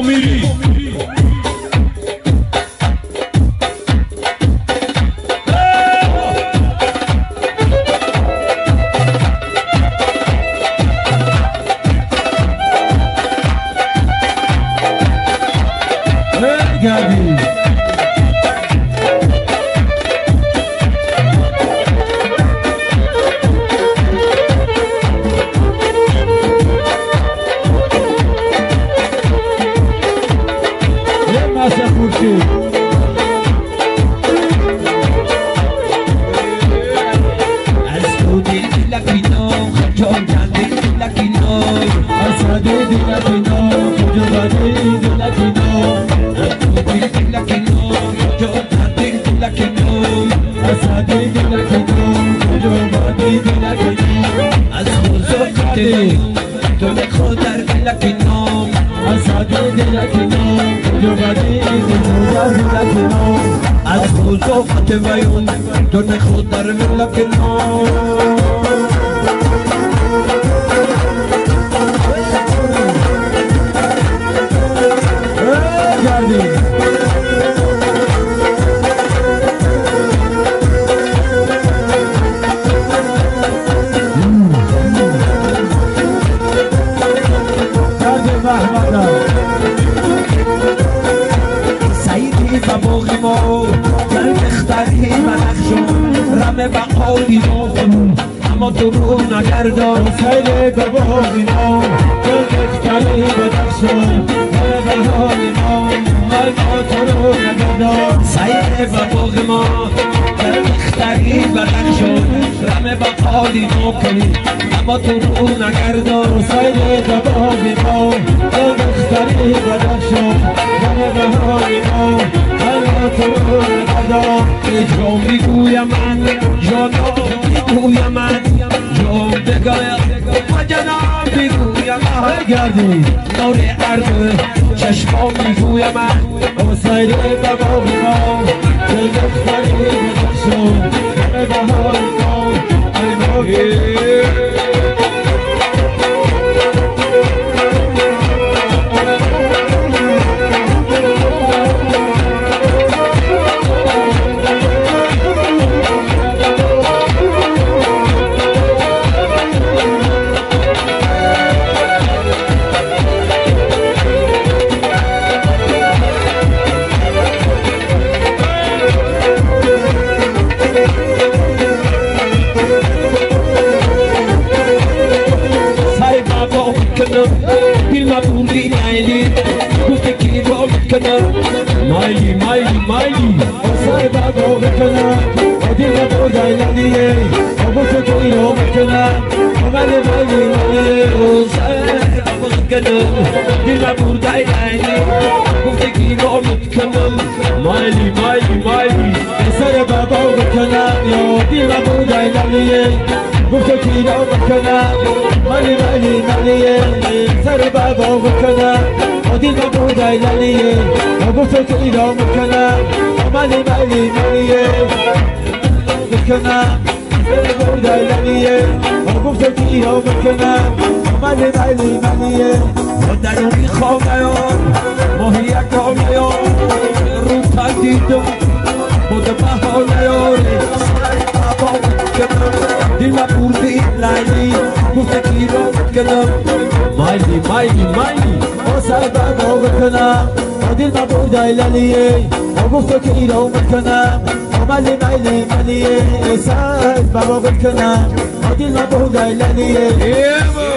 میری گردی تو بخود در دلکی نام از خوزافت ویون تو نخود در دلکی نام سعیدی و باغی ما در بختری منخشون رمه بقالی ما اما تو رو نگردان سعیدی و باغی ما در بختری منخشون رمه بقالی ما اما تو رو نگردان سعیدی و باغی ما در بختری منخشون رمه بقالی ما کنی اما تو رو نگردان سعیدی و باغی ما در بختری منخشون رمه بقالی ما جام میگویم من جانم میگویم من جام بگاید و جناب میگویم من گردی نور عرض چشمام میگویم من سعیدی و باغی ما دل بختری بدخشون همه بهار ما Bilmem bundin ayli bu fikri bol kana مایلی مایلی مایلی آسای بابا بکنم آدیل بابا دایلانیه بابا تو توی رو بکنم آمده مایلی مایلی آسای بابا بکنم bilmem buradayım ayli bu fikri bol kana مایلی مایلی مایلی آسای بابا بکنم یا آدیل بابا دایلانیه بابا تو توی رو بکنم مایلی مایلی مایلیه آسای بابا بکنم آدیل بابا دایلانیه بابا تو توی رو بکنم مایلی مایلی مایلیه بکنم بابا دایلانیه بابا تو توی رو بکنم مایلی مایلی مایلیه خودم میخوام ماهی کام رو تدیدم بود بهانه بابا Dilma purdi lali, gufte kiro kanam. مایلی مایلی مایلی آسای بابا بکنم dilma purdi lali, گفته که ایران بکنم مایلی مایلی مایلی آسای بابا بکنم dilma purdi lali.